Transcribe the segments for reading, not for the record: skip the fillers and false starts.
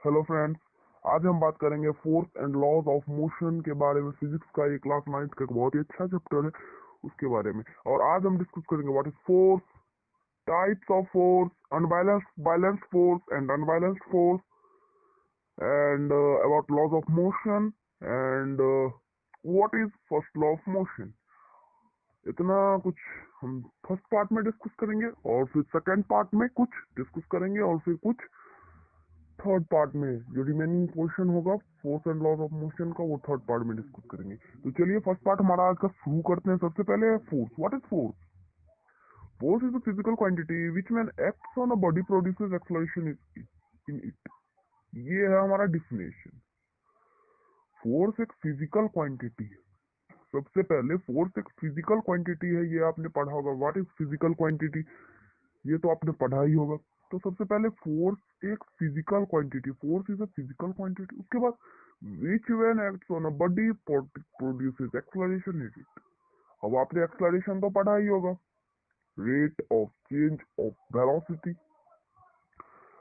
Hello friends, आज हम बात करेंगे force and laws of motion के बारे में। फिजिक्स का ये क्लास 9th का एक बहुत ही अच्छा चैप्टर है उसके बारे में। और आज हम डिस्कस करेंगे what is force, types of force, unbalanced balanced force and unbalanced force, and about laws of motion, and what is first law of motion. इतना कुछ हम फर्स्ट पार्ट में डिस्कस करेंगे और फिर सेकेंड पार्ट में कुछ डिस्कस करेंगे और फिर कुछ थर्ड पार्ट में जो रिमेनिंग पोर्शन होगा force and laws of motion का, वो थर्ड पार्ट में डिस्कस करेंगे। तो चलिए फर्स्ट पार्ट हमारा आज का शुरू करते हैं। सबसे पहले force. What is force? Force is a physical quantity which man acts on a body produces acceleration in it. ये है हमारा डिफिनेशन। फोर्स एक फिजिकल क्वांटिटी है। सबसे पहले फोर्स एक फिजिकल क्वांटिटी है, ये आपने पढ़ा होगा। व्हाट इज फिजिकल क्वांटिटी, ये तो आपने पढ़ा ही होगा। तो सबसे पहले फोर्स एक physical quantity, force is a physical quantity. उसके बाद विच when acts on a body produces acceleration in it. अब आपने एक्सेलरेशन तो पढ़ा ही होगा, rate of change of velocity.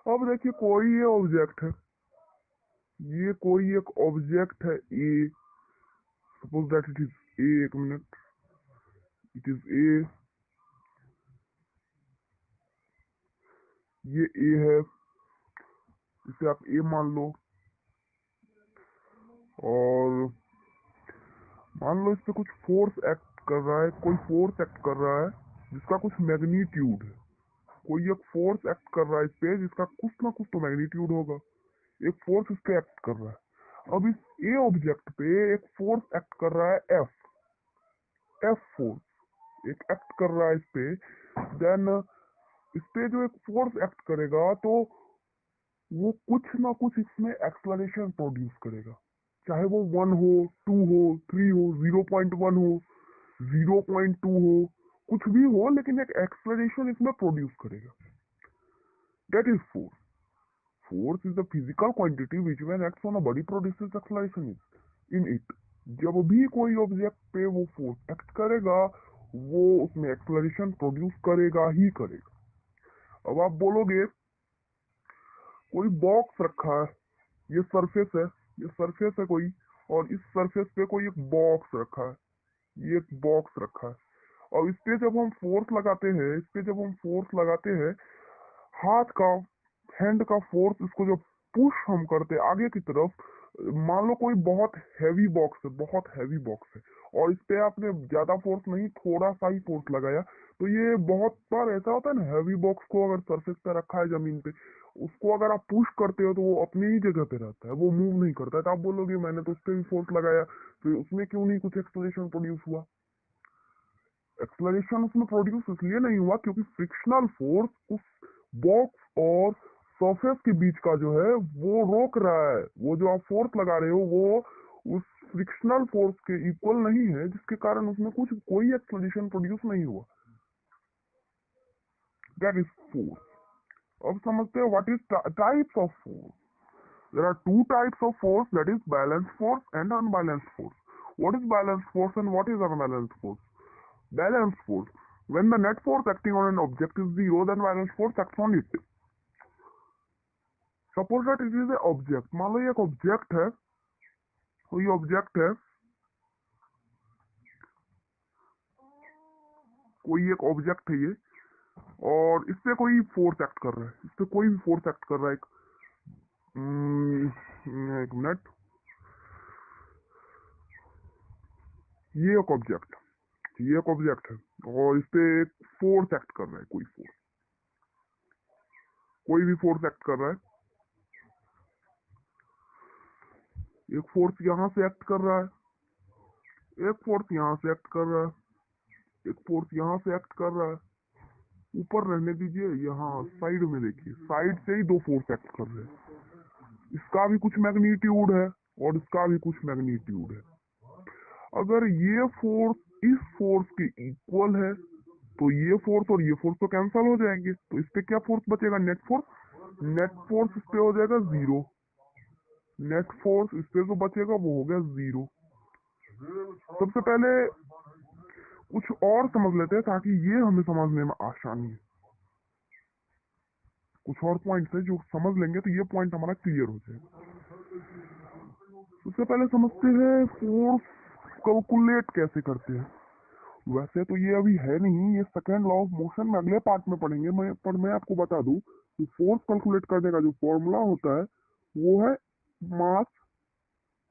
अब देखिए कोई ये ऑब्जेक्ट है, ये कोई एक ऑब्जेक्ट है A, suppose that it is A. एक मिनट, इट इज ए, ये ए है, इसे आप ए मान लो। और मान लो इस पे कुछ फोर्स एक्ट कर रहा है, कोई फोर्स एक्ट कर रहा है जिसका कुछ मैग्नीट्यूड है। कोई एक फोर्स एक्ट कर रहा है इस पे जिसका कुछ ना कुछ तो मैग्नीट्यूड होगा। एक फोर्स इस पे एक्ट कर रहा है। अब इस ए ऑब्जेक्ट पे एक फोर्स एक्ट कर रहा है एफ। एफ फोर्स एक एक्ट कर रहा है इस पे। देन इस पे जो एक फोर्स एक्ट करेगा तो वो कुछ ना कुछ इसमें एक्सलरेशन प्रोड्यूस करेगा। चाहे वो 1 हो, 2 हो, 3 हो, 0.1 हो, 0.2 हो, कुछ भी हो, लेकिन एक एक्सलरेशन इसमें प्रोड्यूस करेगा। That is force. Force is the physical quantity which when acts on a body produces acceleration in it. जब भी कोई ऑब्जेक्ट पे वो फोर्स एक्ट करेगा, वो उसमें एक्सलरेशन प्रोड्यूस करेगा ही करेगा। अब आप बोलोगे कोई बॉक्स रखा है, ये सरफेस है, ये सरफेस है कोई, और इस सरफेस पे कोई एक बॉक्स रखा है, ये एक बॉक्स रखा है। और इस पे जब हम फोर्स लगाते हैं, इस पे जब हम फोर्स लगाते हैं, हाथ का, हैंड का फोर्स, इसको जब पुश हम करते हैं आगे की तरफ, मान लो कोई बहुत हैवी बॉक्स है, बहुत हैवी बॉक्स है, और इस पे आपने ज्यादा फोर्स नहीं, थोड़ा सा ही फोर्स लगाया, तो ये बहुत बार ऐसा होता है ना, हैवी बॉक्स को अगर सरफेस पे रखा है जमीन पे, उसको अगर आप पुश करते हो तो वो अपनी ही जगह पे रहता है, वो मूव नहीं करता है। तो आप बोलोगे मैंने तो उस पर भी फोर्स लगाया, तो उसमें क्यों नहीं कुछ एक्सलेशन प्रोड्यूस हुआ? एक्सलरेशन उसमें प्रोड्यूस इसलिए नहीं हुआ क्योंकि फ्रिक्शनल फोर्स उस बॉक्स और सरफेस के बीच का जो है वो रोक रहा है। वो जो आप फोर्स लगा रहे हो वो उस फ्रिक्शनल फोर्स के इक्वल नहीं है, जिसके कारण उसमें कुछ कोई एक्सलरेशन प्रोड्यूस नहीं हुआ। That is force. अब समझते हैं what is types of force. There are two types of force, that is balance force and unbalanced force. What is balance force and what is unbalanced force? Balance force. When the net force acting on an object is zero, then balance force acts on it. Suppose that it is a object. मान लो ये एक object है, कोई object है, कोई एक object है ये, और इस पे कोई फोर्स एक्ट कर रहा है, इस पे कोई भी फोर्स एक्ट कर रहा है। एक मिनट, ये एक ऑब्जेक्ट, ये एक ऑब्जेक्ट है, और इस पे एक फोर्स एक्ट कर रहा है, कोई फोर्स, कोई भी फोर्स एक्ट कर रहा है। एक फोर्स यहाँ से एक्ट कर रहा है, एक फोर्स यहाँ से एक्ट कर रहा है, एक फोर्स यहाँ से एक्ट कर रहा है। ऊपर रहने दीजिए, यहाँ साइड में देखिए, साइड से ही दो फोर्स एक्ट कर रहे हैं। इसका भी कुछ मैग्नीट्यूड है और इसका भी कुछ मैग्नीट्यूड है। अगर ये फोर्स इस फोर्स के इक्वल है तो ये फोर्स और ये फोर्स तो कैंसल हो जाएंगे, तो इस पे क्या फोर्स बचेगा? Net force. नेट फोर्स इस पे हो जाएगा जीरो। नेट फोर्स इस पे जो बचेगा वो हो गया जीरो। सबसे पहले कुछ और समझ लेते हैं ताकि ये हमें समझने में आसानी है। कुछ और पॉइंट्स है जो समझ लेंगे तो ये पॉइंट हमारा क्लियर हो जाएगा। सबसे पहले समझते हैं फोर्स कैलकुलेट कैसे करते हैं। वैसे तो ये अभी है नहीं, ये सेकेंड लॉ ऑफ मोशन में अगले पार्ट में पढ़ेंगे। मैं आपको बता दूं कि फोर्स कैलकुलेट करने का जो फॉर्मूला होता है वो है mass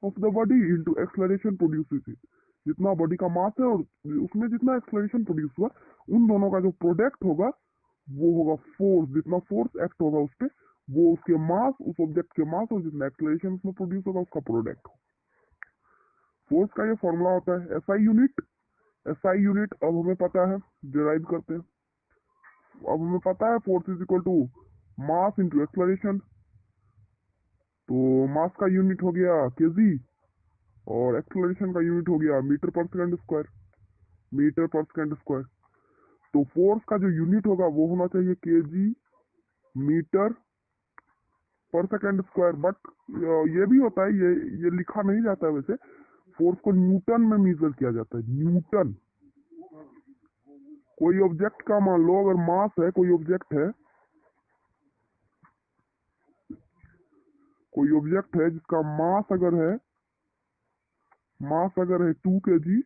of the body into acceleration produces it. जितना बॉडी का मास है और उसमें जितना एक्सेलरेशन प्रोड्यूस हुआ, उन दोनों का जो प्रोडक्ट होगा वो होगा फोर्स। जितना फोर्स एक्ट होगा उस पर, वो उसके मास, उस ऑब्जेक्ट के मास, और जितना एक्सेलरेशन उसमें प्रोड्यूस होगा उसका प्रोडक्ट हो। फोर्स का ये फॉर्मूला होता है एसआई यूनिट। एसआई यूनिट अब हमें पता है, डिराइव करते हैं। अब हमें पता है force is equal to mass into acceleration. तो मास का यूनिट हो गया केजी और एक्सेलरेशन का यूनिट हो गया मीटर पर सेकंड स्क्वायर। मीटर पर सेकंड स्क्वायर। तो फोर्स का जो यूनिट होगा वो होना चाहिए केजी मीटर पर सेकंड स्क्वायर। बट ये भी होता है, ये लिखा नहीं जाता है वैसे। फोर्स को न्यूटन में मेजर किया जाता है, न्यूटन। कोई ऑब्जेक्ट का मान लो अगर मास है, कोई ऑब्जेक्ट है, कोई ऑब्जेक्ट है जिसका मास अगर है 2 kg,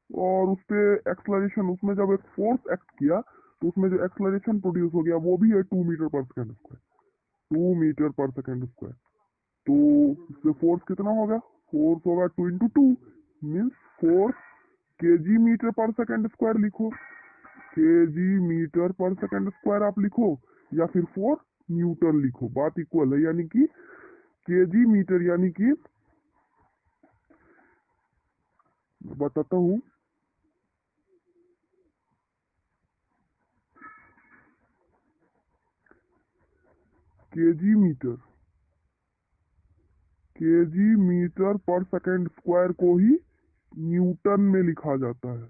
और उस पे एक्सलरेशन, उसमें जब एक फोर्स एक्ट किया तो उसमें जो एक्सलरेशन प्रोड्यूस हो गया वो भी है 2 मीटर पर सेकंड स्क्वायर। 2 मीटर पर सेकंड स्क्वायर। तो इससे फोर्स कितना होगा? फोर्स होगा 2 इंटू 2 मीन्स 4 kg मीटर पर सेकंड स्क्वायर लिखो। kg मीटर पर सेकंड स्क्वायर आप लिखो, या फिर 4 न्यूटन लिखो, बात इक्वल है। यानी कि kg मीटर, यानी कि बताता हूँ, केजी मीटर पर सेकंड स्क्वायर को ही न्यूटन में लिखा जाता है,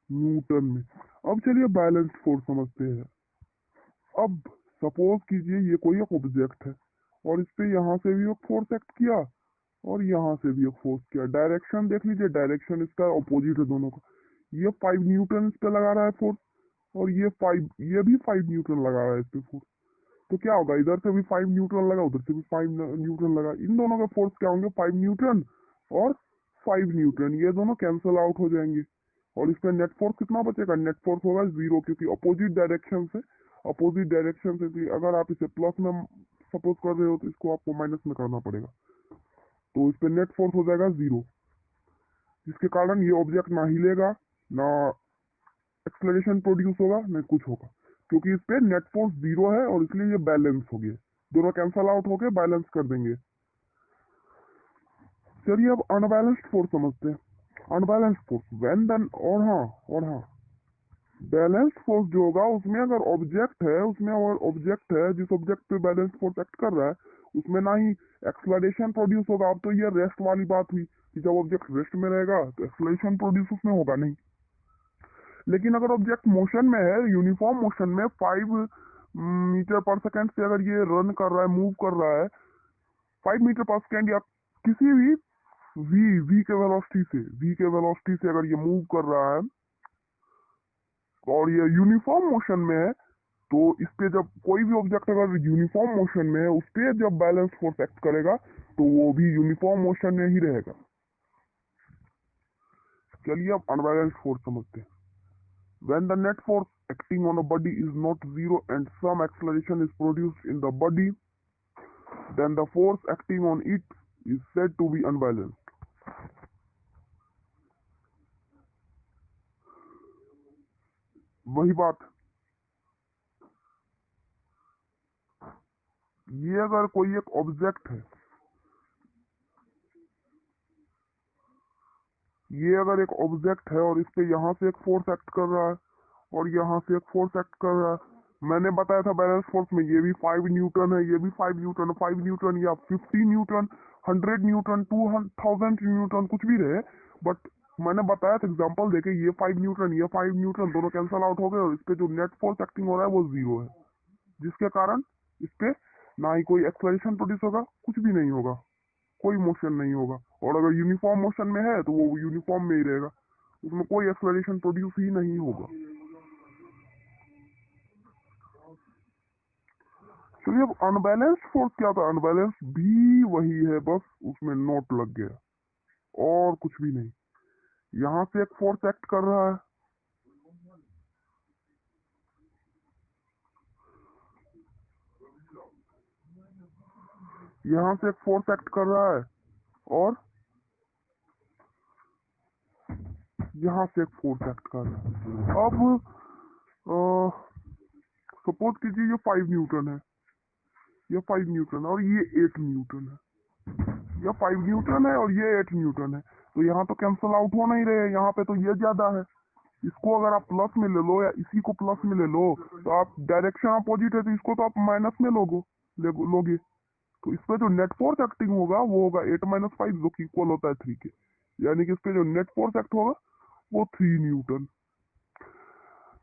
न्यूटन में। अब चलिए बैलेंस फोर्स समझते हैं। अब सपोज कीजिए ये कोई एक ऑब्जेक्ट है और इस पे यहाँ से भी एक फोर्स एक्ट किया और यहाँ से भी एक फोर्स किया। डायरेक्शन देख लीजिए, डायरेक्शन इसका अपोजिट है दोनों का। ये 5 न्यूटन इस पे लगा रहा है फोर्स, और ये भी 5 न्यूटन लगा रहा है इस पे फोर्स। तो क्या होगा, इधर से भी 5 न्यूटन लगा, उधर से भी 5 न्यूटन लगा। इन दोनों के फोर्स क्या होंगे? 5 न्यूटन और 5 न्यूटन, ये दोनों कैंसल आउट हो जाएंगे। और इस पे नेट फोर्स कितना बचेगा? नेट फोर्स होगा 0, क्योंकि अपोजिट डायरेक्शन से अगर आप इसे प्लस में सपोज कर रहे हो तो इसको आपको माइनस में करना पड़ेगा। तो इस पे नेट फोर्स हो जाएगा 0, जिसके कारण ये ऑब्जेक्ट ना हिलेगा, ना एक्सलरेशन प्रोड्यूस होगा, ना कुछ होगा, क्योंकि इस पे नेट फोर्स 0 है और इसलिए ये बैलेंस हो गया। दोनों कैंसल आउट होके बैलेंस कर देंगे। चलिए अब अनबैलेंस्ड फोर्स समझते हैं। अनबैलेंस्ड फोर्स व्हेन देन, और हाँ, बैलेंस्ड फोर्स जो होगा उसमें अगर ऑब्जेक्ट है, जिस ऑब्जेक्ट पे बैलेंस फोर्स एक्ट कर रहा है उसमें ना ही एक्सलरेशन प्रोड्यूस होगा। अब तो ये रेस्ट वाली बात हुई कि जब ऑब्जेक्ट रेस्ट में रहेगा तो एक्सलरेशन प्रोड्यूस उसमें होगा नहीं। लेकिन अगर ऑब्जेक्ट मोशन में है, यूनिफॉर्म मोशन में 5 मीटर पर सेकंड से अगर ये रन कर रहा है, मूव कर रहा है 5 मीटर पर सेकंड, या किसी भी वी के वेलोसिटी से अगर ये मूव कर रहा है और ये यूनिफॉर्म मोशन में है, तो इस पे जब कोई भी ऑब्जेक्ट अगर यूनिफॉर्म मोशन में है, उस पे जब बैलेंस फोर्स एक्ट करेगा तो वो भी यूनिफॉर्म मोशन में ही रहेगा। चलिए अब अनबैलेंस्ड फोर्स समझते हैं। When the net force acting on a body is not zero and some acceleration is produced in the body, then the force acting on it is said to be unbalanced. वही बात, ये अगर कोई एक object है, ये अगर एक ऑब्जेक्ट है और इस पे यहाँ से एक फोर्स एक्ट कर रहा है और यहाँ से एक फोर्स एक्ट कर रहा है। मैंने बताया था बैलेंस फोर्स में ये भी 5 न्यूटन है, ये भी 5 न्यूटन है। 5 न्यूटन या 50 न्यूटन, 100 न्यूटन, 2000 न्यूटन, कुछ भी रहे, बट मैंने बताया था एग्जांपल देके, ये 5 न्यूटन, ये 5 न्यूटन, दोनों कैंसल आउट हो गए और इस पे जो नेट फोर्स एक्टिंग हो रहा है वो 0 है, जिसके कारण इस पे ना ही कोई एक्सलरेशन प्रोड्यूस होगा, कुछ भी नहीं होगा, कोई मोशन नहीं होगा। और अगर यूनिफॉर्म मोशन में है तो वो यूनिफॉर्म में ही रहेगा, उसमें कोई एक्सलरेशन प्रोड्यूस ही नहीं होगा। चलिए अब अनबैलेंस्ड फोर्स क्या था, अनबैलेंस्ड भी वही है, बस उसमें नोट लग गया और कुछ भी नहीं। यहाँ से एक फोर्स एक्ट कर रहा है, यहाँ से एक फोर्स एक्ट कर रहा है और यहाँ से एक फोर्स एक्ट कर रहा है। अब सपोज कीजिए ये 5 न्यूटन है, ये 5 न्यूटन और ये 8 न्यूटन है, ये 5 न्यूटन है और ये 8 न्यूटन है। तो यहाँ तो कैंसल आउट हो नहीं रहे, यहाँ पे तो ये ज्यादा है। इसको अगर आप प्लस में ले लो या इसी को प्लस में ले लो तो आप डायरेक्शन अपोजिट है तो इसको तो आप माइनस में लोगे। तो इस पे जो नेट फोर्स एक्टिंग होगा वो होगा 8 - 5 जो कि इक्वल होता है 3 के, यानी कि इस पे जो नेट फोर्स एक्ट होगा वो 3 न्यूटन,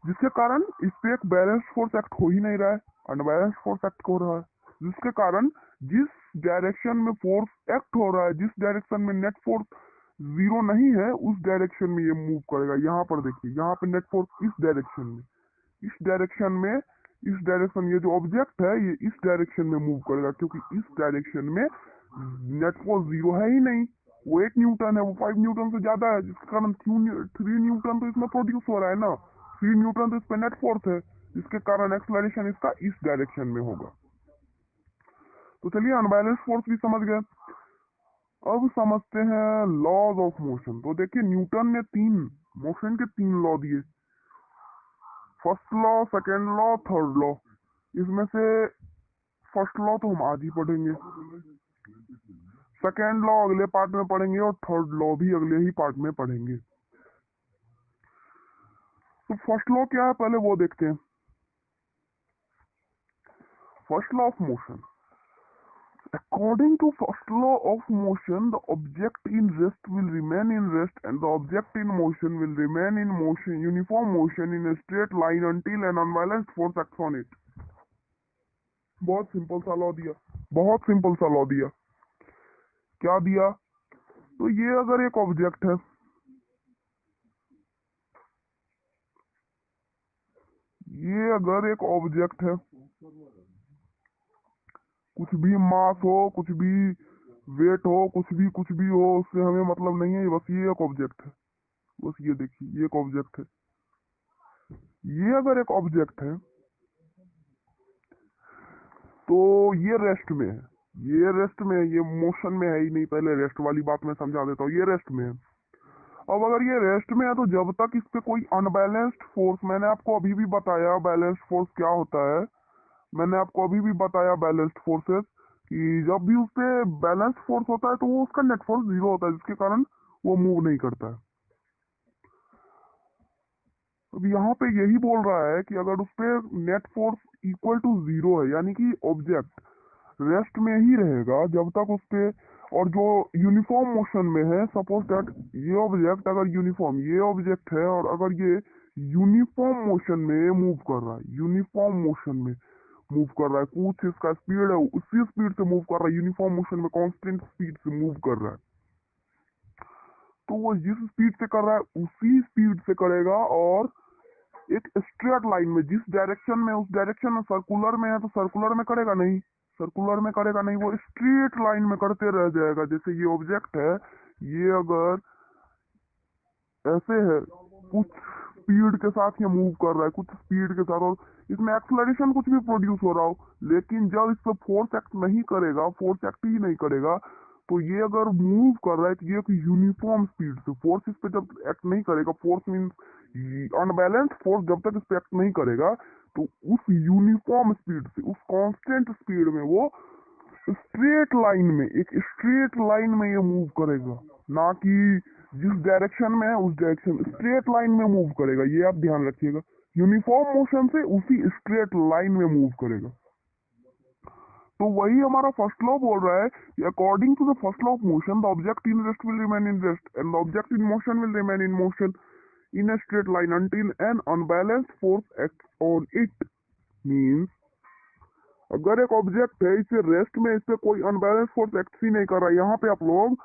जिसके कारण इस पे एक बैलेंस्ड फोर्स एक्ट हो ही नहीं रहा है, अनबैलेंस्ड फोर्स एक्ट हो रहा है। जिसके कारण जिस डायरेक्शन में फोर्स एक्ट हो रहा है, जिस डायरेक्शन में नेट फोर्स जीरो नहीं है उस डायरेक्शन में ये मूव करेगा। यहाँ पर देखिए, यहाँ पे नेट फोर्स इस डायरेक्शन में, इस डायरेक्शन में, इस डायरेक्शन, ये जो ऑब्जेक्ट है ये इस डायरेक्शन में मूव करेगा, क्योंकि इस डायरेक्शन में नेट फोर्स जीरो है ही नहीं। वो 8 न्यूटन है, वो 5 न्यूटन से ज्यादा है, जिसके कारण 3 न्यूटन तो इसमें प्रोड्यूस हो रहा है ना, 3 न्यूटन तो इस पे नेट फोर्स है, जिसके कारण एक्सलरेशन इसका इस डायरेक्शन में होगा। तो चलिए अनबैलेंस फोर्स भी समझ गए। अब समझते हैं लॉज ऑफ मोशन। तो देखिए न्यूटन ने मोशन के 3 लॉ दिए, first law, second law, third law. इसमें से फर्स्ट लॉ तो हम आज ही पढ़ेंगे, सेकेंड लॉ अगले पार्ट में पढ़ेंगे और थर्ड लॉ भी अगले ही पार्ट में पढ़ेंगे। तो फर्स्ट लॉ क्या है पहले वो देखते हैं। First law of motion, according to first law of motion, the object in rest will remain in rest and the object in motion will remain in motion, uniform motion in a straight line until an unbalanced force acts on it। बहुत simple सा law दिया, बहुत simple सा law दिया। क्या दिया? तो ये अगर एक ऑब्जेक्ट है, ये अगर एक ऑब्जेक्ट है, कुछ भी मास हो, कुछ भी वेट हो, कुछ भी हो, उससे हमें मतलब नहीं है, बस ये एक ऑब्जेक्ट है। बस ये देखिए, ये एक ऑब्जेक्ट है। ये अगर एक ऑब्जेक्ट है तो ये रेस्ट में है, ये रेस्ट में है, ये मोशन में है ही नहीं। पहले रेस्ट वाली बात मैं समझा देता हूँ, ये रेस्ट में है। अब अगर ये रेस्ट में है तो जब तक इस पे कोई अनबैलेंस्ड फोर्स, मैंने आपको अभी भी बताया बैलेंस्ड फोर्स क्या होता है, मैंने आपको अभी भी बताया बैलेंस्ड फोर्सेस, कि जब भी उस पे बैलेंस्ड फोर्स होता है तो वो उसका नेट फोर्स जीरो होता है, जिसके कारण वो मूव नहीं करता है। अब यहाँ पे यही बोल रहा है कि अगर उस पे net force equal to zero है, यानी कि ऑब्जेक्ट रेस्ट में ही रहेगा जब तक उस पे, और जो यूनिफॉर्म मोशन में है, सपोज दैट ये ऑब्जेक्ट अगर यूनिफॉर्म, ये ऑब्जेक्ट है और अगर ये यूनिफॉर्म मोशन में मूव कर रहा है, यूनिफॉर्म मोशन में मूव कर रहा है, कुछ इसका स्पीड है उसी स्पीड से मूव कर रहा है, यूनिफॉर्म मोशन में कांस्टेंट स्पीड से मूव कर रहा है, तो वो जिस स्पीड से कर रहा है उसी स्पीड से करेगा। और एक स्ट्रेट लाइन में, जिस डायरेक्शन में, उस डायरेक्शन में सर्कुलर में है तो सर्कुलर में करेगा नहीं, सर्कुलर में करेगा नहीं, वो स्ट्रेट लाइन में करते रह जाएगा। जैसे ये ऑब्जेक्ट है, ये अगर ऐसे है, कुछ स्पीड के साथ ये मूव कर रहा है, कुछ स्पीड के साथ, और इसमें एक्सलरेशन कुछ भी प्रोड्यूस हो रहा हो, लेकिन जब इस पर फोर्स एक्ट नहीं करेगा, फोर्स एक्ट ही नहीं करेगा, तो ये अगर मूव कर रहा है तो ये एक यूनिफॉर्म स्पीड से, फोर्स इस पे जब एक्ट नहीं करेगा, फोर्स मीन्स अनबैलेंस्ड फोर्स, जब तक इस पे एक्ट नहीं करेगा तो उस यूनिफॉर्म स्पीड से, उस कांस्टेंट स्पीड में वो स्ट्रेट लाइन में, एक स्ट्रेट लाइन में ये मूव करेगा, ना कि जिस डायरेक्शन में है उस डायरेक्शन, स्ट्रेट लाइन में मूव करेगा। ये आप ध्यान रखिएगा, यूनिफॉर्म मोशन से उसी स्ट्रेट लाइन में मूव करेगा। तो वही हमारा फर्स्ट लॉ बोल रहा है कि according to the first law of motion, the object in rest will remain in rest and the object in motion will remain in motion in a straight line until an unbalanced force act on it. Means अगर एक object है, इसे rest में, इस पे कोई unbalance force act ही नहीं कर रहा है, यहाँ पे आप लोग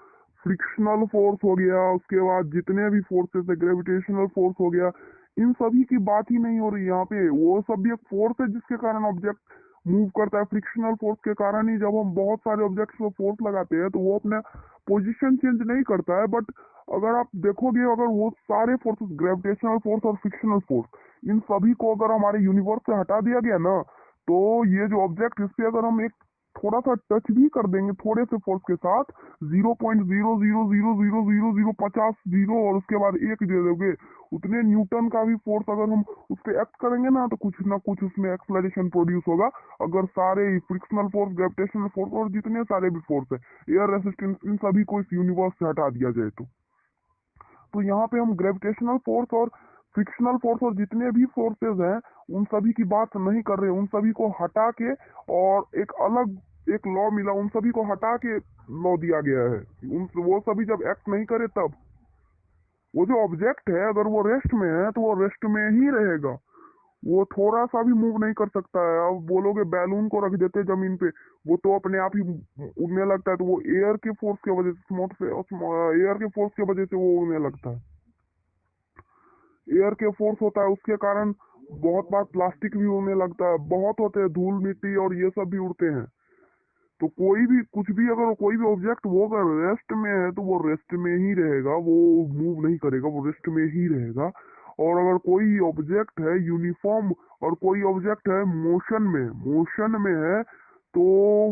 फ्रिक्शनल फोर्स हो गया, उसके बाद जितने भी फोर्सेस है, ग्रेविटेशनल फोर्स हो गया, इन सभी की बात ही नहीं हो रही यहाँ पे। वो सब भी एक फोर्स है जिसके कारण ऑब्जेक्ट मूव करता है फ्रिक्शनल फोर्स के कारण ही। जब हम बहुत सारे ऑब्जेक्ट्स पर फोर्स लगाते हैं तो वो अपना पोजीशन चेंज नहीं करता है, बट अगर आप देखोगे, अगर वो सारे फोर्सेस, ग्रेविटेशनल फोर्स और फ्रिक्शनल फोर्स, इन सभी को अगर हमारे यूनिवर्स से हटा दिया गया ना, तो ये जो ऑब्जेक्ट, इस पे अगर हम एक थोड़ा सा टच भी कर देंगे थोड़े से फोर्स के साथ, 0.0000050 जीरो और उसके बाद एक दे दोगे, उतने न्यूटन का भी फोर्स अगर हम उस पर एक्ट करेंगे ना, तो कुछ ना कुछ उसमें एक्सलरेशन प्रोड्यूस होगा। अगर सारे फ्रिक्शनल फोर्स, ग्रेविटेशनल फोर्स और जितने सारे भी फोर्स है, एयर रेसिस्टेंस, इन सभी को इस यूनिवर्स से हटा दिया जाए तो यहाँ पे हम ग्रेविटेशनल फोर्स और फ्रिक्शनल फोर्स और जितने भी फोर्सेस हैं उन सभी की बात नहीं कर रहे, उन सभी को हटा के और एक अलग एक लॉ मिला, उन सभी को हटा के लॉ दिया गया है। वो सभी जब एक्ट नहीं करे तब वो जो ऑब्जेक्ट है, अगर वो रेस्ट में है तो वो रेस्ट में ही रहेगा, वो थोड़ा सा भी मूव नहीं कर सकता है। अब बोलोगे बैलून को रख देते जमीन पे, वो तो अपने आप ही उड़ने लगता है, तो वो एयर के फोर्स की वजह से, एयर के फोर्स की वजह से वो उड़ने लगता है। एयर के फोर्स होता है, उसके कारण बहुत बार प्लास्टिक भी उड़ने लगता है, बहुत होते हैं, धूल मिट्टी और ये सब भी उड़ते हैं। तो कोई भी कुछ भी, अगर कोई भी ऑब्जेक्ट वो अगर रेस्ट में है तो वो रेस्ट में ही रहेगा, वो मूव नहीं करेगा, वो रेस्ट में ही रहेगा। और अगर कोई ऑब्जेक्ट है यूनिफॉर्म और कोई ऑब्जेक्ट है मोशन में है, तो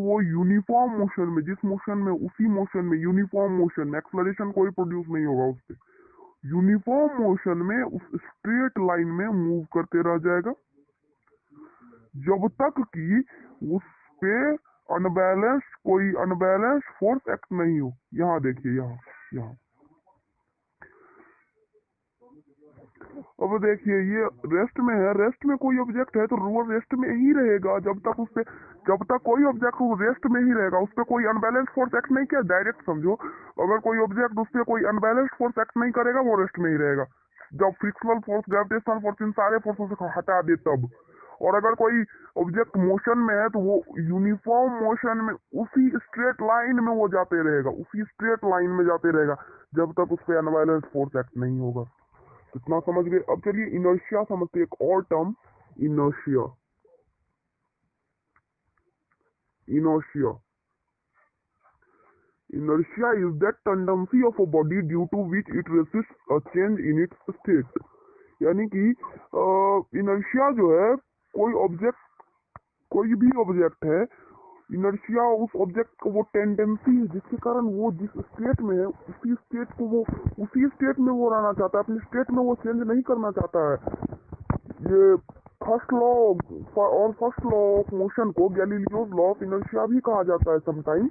वो यूनिफॉर्म मोशन में, जिस मोशन में, उसी मोशन में, यूनिफॉर्म मोशन, एक्सलरेशन कोई प्रोड्यूस नहीं होगा उस पर, यूनिफॉर्म मोशन में उस स्ट्रेट लाइन में मूव करते रह जाएगा जब तक कि उस पे कोई अनबैलेंस फोर्स एक्ट नहीं हो। यहाँ देखिए, यहाँ यहाँ अब देखिए, ये रेस्ट में है, रेस्ट में कोई ऑब्जेक्ट है तो वो रेस्ट में ही रहेगा जब तक उस पे, जब तक कोई ऑब्जेक्ट वो रेस्ट में ही रहेगा, उस पर कोई अनबैलेंस फोर्स एक्ट नहीं किया। डायरेक्ट समझो, अगर कोई ऑब्जेक्ट उस पर कोई अनबैलेंस फोर्स एक्ट नहीं करेगा, वो रेस्ट में ही रहेगा। जब फ्रिक्शनल फोर्स, ग्रेविटेशनल फोर्स, इन सारे फोर्सों से हटा दे तब। और अगर कोई ऑब्जेक्ट मोशन में है तो वो यूनिफॉर्म मोशन में उसी स्ट्रेट लाइन में वो जाते रहेगा, उसी स्ट्रेट लाइन में जाते रहेगा जब तक उस पर अनबैलेंस फोर्स एक्ट नहीं होगा। इतना समझ गए? अब चलिए इनर्शिया समझते, एक और term, inertia. Inertia inertia is that tendency of a body due to which it resists a change in its state। यानी कि इनर्शिया जो है, कोई भी ऑब्जेक्ट है, इनर्शिया उस ऑब्जेक्ट को वो टेंडेंसी है जिसके कारण वो जिस स्टेट में है उसी स्टेट में वो रहना चाहता है, अपने स्टेट में वो चेंज नहीं करना चाहता है। ये फर्स्ट लॉ ऑफ मोशन को गैलीलियोस लॉ ऑफ इनर्शिया भी कहा जाता है समटाइम।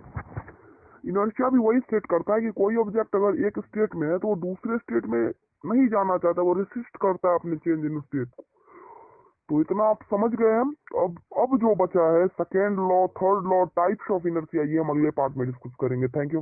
इनर्शिया भी वही स्टेट करता है कि कोई ऑब्जेक्ट अगर एक स्टेट में है तो वो दूसरे स्टेट में नहीं जाना चाहता, वो रेसिस्ट करता है अपने चेंज इन स्टेट को। तो इतना आप समझ गए हम। अब जो बचा है second law, third law, types of inertia, ये हम अगले पार्ट में डिस्कस करेंगे। Thank you.